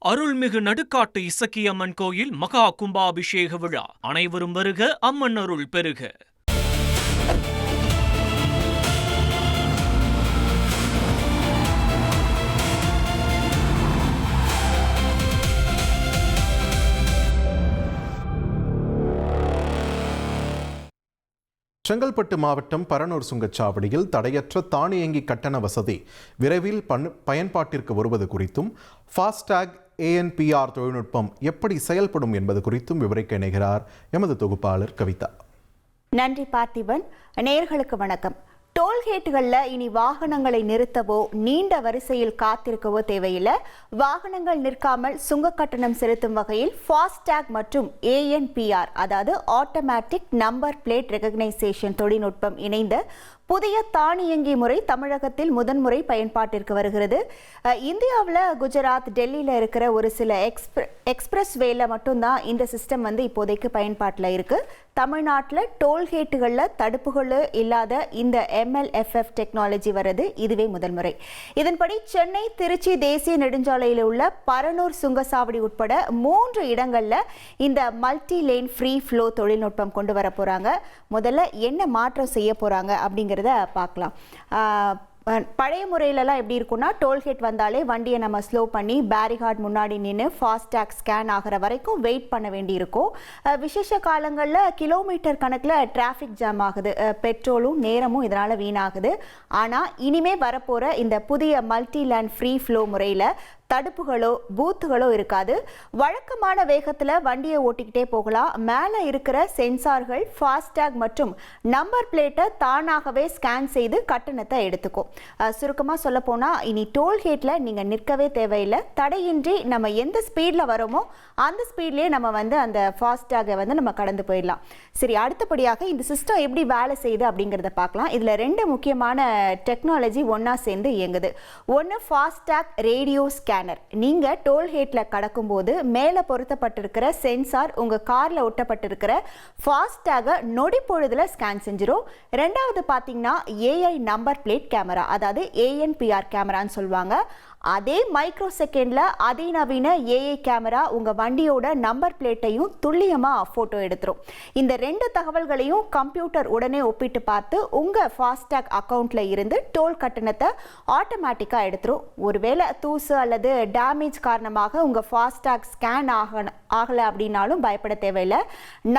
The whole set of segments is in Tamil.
அருள்மிகு நடுக்காட்டு இசக்கியம்மன் கோயில் மகா கும்பாபிஷேக விழா. அனைவரும் வருக, அம்மன் அருள் பெருக. செங்கல்பட்டு மாவட்டம் பரனூர் சுங்கச்சாவடியில் தடையற்ற தானியங்கி கட்டண வசதி விரைவில் பயன்பாட்டிற்கு வருவது குறித்தும் ஃபாஸ்டாக் ANPR தொழில்நுட்பம் எப்படி செயல்படும் என்பது குறித்தும் விவரிக்க இணைகிறார் எமது தொகுப்பாளர் கவிதா. நன்றி பார்த்திபன். நேயர்களுக்கு வணக்கம். டோல்கேட்டுகளில் இனி வாகனங்களை நிறுத்தவோ நீண்ட வரிசையில் காத்திருக்கவோ தேவையில்லை. வாகனங்கள் நிற்காமல் சுங்க கட்டணம் செலுத்தும் வகையில் ஃபாஸ்டாக் மற்றும் ANPR அதாவது ஆட்டோமேட்டிக் நம்பர் பிளேட் ரெகக்னைசேஷன் தொழில்நுட்பம் இணைந்த புதிய தானியங்கி முறை தமிழகத்தில் முதன்முறை பயன்பாட்டிற்கு வருகிறது. இந்தியாவில் குஜராத், டெல்லியில் இருக்கிற ஒரு சில எக்ஸ்பிரஸ் வேல மட்டும்தான் இந்த சிஸ்டம் இப்போதைக்கு பயன்பாட்டில் இருக்கு. தமிழ்நாட்டில் டோல்கேட்டுகளில் தடுப்புகள் இல்லாத இந்த MLFF டெக்னாலஜி வர்றது இதுவே முதல் முறை. இதன்படி சென்னை, திருச்சி தேசிய நெடுஞ்சாலையில் உள்ள பரனூர் சுங்கசாவடி உட்பட 3 இடங்களில் இந்த மல்டி லேன் ஃப்ரீ ஃப்ளோ தொழில்நுட்பம் கொண்டு வர போறாங்க. முதல்ல என்ன மாற்றம் செய்ய போறாங்க அப்படிங்கிறத பார்க்கலாம். பழைய முறையிலலாம் எப்படி இருக்குன்னா, டோல்கேட் வந்தாலே வண்டியை நம்ம ஸ்லோ பண்ணி பேரிகார்ட் முன்னாடி நின்று ஃபாஸ்டாக் ஸ்கேன் ஆகிற வரைக்கும் வெயிட் பண்ண வேண்டி இருக்கும். விசேஷ காலங்களில் கிலோமீட்டர் கணக்கில் டிராஃபிக் ஜாம் ஆகுது, பெட்ரோலும் நேரமும் இதனால் வீணாகுது. ஆனால் இனிமே வரப்போகிற இந்த புதிய மல்டி லேன் ஃப்ரீ ஃப்ளோ முறையில் தடுப்புகளோ பூத்துகளோ இருக்காது. வழக்கமான வேகத்தில் வண்டியை ஓட்டிக்கிட்டே போகலாம். மேலே இருக்கிற சென்சார்கள் ஃபாஸ்டாக் மற்றும் நம்பர் பிளேட்டை தானாகவே ஸ்கேன் செய்து கட்டணத்தை எடுத்துக்கும். சுருக்கமாக சொல்ல போனால் இனி டோல்கேட்டில் நீங்கள் நிற்கவே தேவையில்லை. தடையின்றி நம்ம எந்த ஸ்பீடில் வரோமோ அந்த ஸ்பீட்லேயே நம்ம அந்த ஃபாஸ்டாகை நம்ம கடந்து போயிடலாம். சரி, அடுத்தபடியாக இந்த சிஸ்டம் எப்படி வேலை செய்யுது அப்படிங்கிறத பார்க்கலாம். இதில் 2 முக்கியமான டெக்னாலஜி ஒன்றா சேர்ந்து இயங்குது. ஒன்று ஃபாஸ்டாக் ரேடியோ ஸ்கேனர். நீங்க டோல்கேட்ல கடக்கும்போது மேலே பொருத்தப்பட்டிருக்கிற சென்சார் உங்க கார்ல ஒட்டப்பட்டிருக்கிற ஃபாஸ்டாக நொடி பொழுதுல ஸ்கேன் செஞ்சிரும். ரெண்டாவது பார்த்தீங்கன்னா AI நம்பர் பிளேட் கேமரா, அதாவது ANPR கேமரான்னு சொல்லுவாங்க. அதே மைக்ரோ செகண்ட்ல அதிநவீன AI கேமரா உங்க வண்டியோட நம்பர் பிளேட்டையும் துல்லியமா போட்டோ எடுத்துரும். இந்த 2 தகவல்களையும் கம்ப்யூட்டர் உடனே ஒப்பிட்டு பார்த்து உங்க ஃபாஸ்டாக் அக்கவுண்ட்ல இருந்து டோல் கட்டணத்தை ஆட்டோமேட்டிக்கா எடுத்துரும். ஒருவேளை தூசு அல்லது டேமேஜ் காரணமாக உங்க ஃபாஸ்டாக் ஸ்கேன் ஆகல அப்படின்னாலும் பயப்பட தேவையில்லை.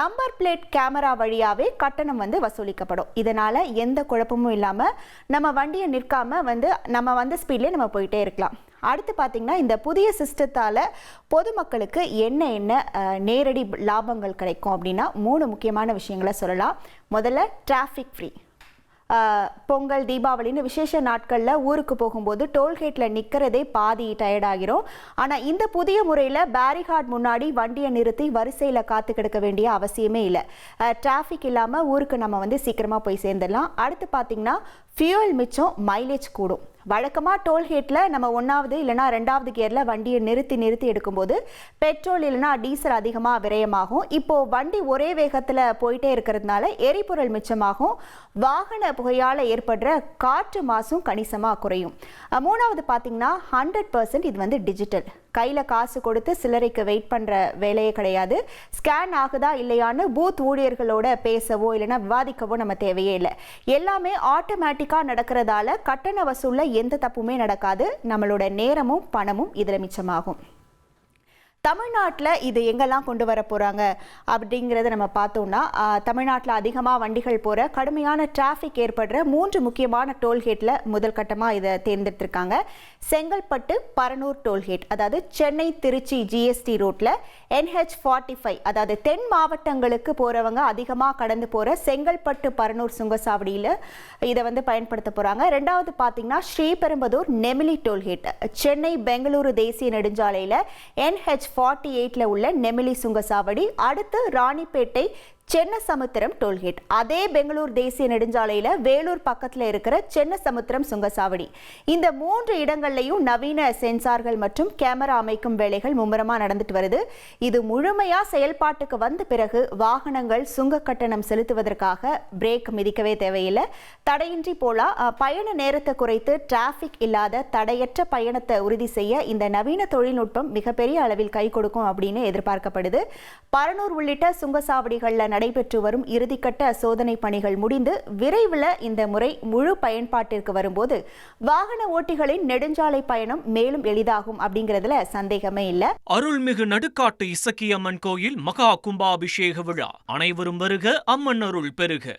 நம்பர் பிளேட் கேமரா வழியாவே கட்டணம் வசூலிக்கப்படும். இதனால எந்த குழப்பமும் இல்லாம நம்ம வண்டியை நிற்காம நம்ம ஸ்பீட்லேயே நம்ம போயிட்டே இருக்கலாம். அடுத்து பார்த்தீங்கன்னா, இந்த புதிய சிஸ்டத்தால் பொதுமக்களுக்கு என்ன நேரடி லாபங்கள் கிடைக்கும் அப்படின்னா 3 முக்கியமான விஷயங்களை சொல்லலாம். முதல்ல டிராஃபிக் ஃப்ரீ. பொங்கல், தீபாவளின்னு விசேஷ நாட்களில் ஊருக்கு போகும்போது டோல்கேட்டில் நிற்கிறதே பாதி டயர்டாகிரும். ஆனால் இந்த புதிய முறையில் பேரிகார்ட் முன்னாடி வண்டியை நிறுத்தி வரிசையில் காத்து கிடக்க வேண்டிய அவசியமே இல்லை. டிராஃபிக் இல்லாமல் ஊருக்கு நம்ம சீக்கிரமாக போய் சேர்ந்துடலாம். அடுத்து பார்த்தீங்கன்னா ஃபியூவல் மிச்சம், மைலேஜ் கூடும். வழக்கமாக டோல்கேட்டில் நம்ம 1வது இல்லைனா 2வது கியரில் வண்டியை நிறுத்தி எடுக்கும்போது பெட்ரோல் இல்லைனா டீசல் அதிகமாக விரயமாகும். இப்போது வண்டி ஒரே வேகத்தில் போயிட்டே இருக்கிறதுனால எரிபொருள் மிச்சமாகும். வாகன புகையால் ஏற்படுற காற்று மாசும் கணிசமாக குறையும். 3வது பார்த்தீங்கன்னா 100% இது டிஜிட்டல். கையில் காசு கொடுத்து சிலரைக்கு வெயிட் பண்ணுற வேலையே கிடையாது. ஸ்கேன் ஆகுதா இல்லையான்னு பூத் ஊழியர்களோட பேசவோ இல்லைனா விவாதிக்கவோ நம்ம தேவையே இல்லை. எல்லாமே ஆட்டோமேட்டிக்காக நடக்கிறதால கட்டண வசூலில் எந்த தப்புமே நடக்காது. நம்மளோட நேரமும் பணமும் இதில் மிச்சமாகும். தமிழ்நாட்டில் இது எங்கெல்லாம் கொண்டு வர போகிறாங்க அப்படிங்கிறத நம்ம பார்த்தோம்னா, தமிழ்நாட்டில் அதிகமாக வண்டிகள் போகிற கடுமையான டிராஃபிக் ஏற்படுற 3 முக்கியமான டோல்கேட்டில் முதல் கட்டமாக இதை தேர்ந்தெடுத்திருக்காங்க. செங்கல்பட்டு பரனூர் டோல்கேட், அதாவது சென்னை திருச்சி GST ரோட்டில் NH45, அதாவது தென் மாவட்டங்களுக்கு போகிறவங்க அதிகமாக கடந்து போகிற செங்கல்பட்டு பரனூர் சுங்கசாவடியில் இதை பயன்படுத்த போகிறாங்க. ரெண்டாவது பார்த்தீங்கன்னா ஸ்ரீபெரும்புதூர் நெமிலி டோல்கேட், சென்னை பெங்களூரு தேசிய நெடுஞ்சாலையில் NH48 உள்ள நெமிலி சுங்கசாவடி. அடுத்து ராணிப்பேட்டை சென்னசமுத்திரம் டோல்கேட். அதே பெங்களூர் தேசிய நெடுஞ்சாலையில வேலூர் பக்கத்துல இருக்கிற சென்னசமுத்திரம் சுங்கசாவடி. இந்த 3 இடங்கள்லயும் நவீன சென்சார்கள் மற்றும் கேமரா அமைக்கும் வேலைகள் மும்முரமா நடந்துட்டு வருது. இது முழுமையா செயல்பாட்டுக்கு வந்த பிறகு வாகனங்கள் சுங்க கட்டணம் செலுத்துவதற்காக பிரேக் மிதிக்கவே தேவையில்லை. தடையின்றி போலாம். பயண நேரத்தை குறைத்து டிராபிக் இல்லாத தடையற்ற பயணத்தை உறுதி செய்ய இந்த நவீன தொழில்நுட்பம் மிகப்பெரிய அளவில் கை கொடுக்கும் அப்படின்னு எதிர்பார்க்கப்படுது. பரனூர் உள்ளிட்ட சுங்கசாவடிகள்ல நடைபெற்று வரும் இறுதிக்கட்ட சோதனை பணிகள் முடிந்து விரைவில் இந்த முறை முழு பயன்பாட்டிற்கு வரும்போது வாகன ஓட்டிகளின் நெடுஞ்சாலை பயணம் மேலும் எளிதாகும் அப்படிங்கிறதுல சந்தேகமே இல்லை. அருள்மிகு நடுக்காட்டு இசக்கி அம்மன் கோயில் மகா கும்பாபிஷேக விழா. அனைவரும் வருக, அம்மன் அருள் பெருக.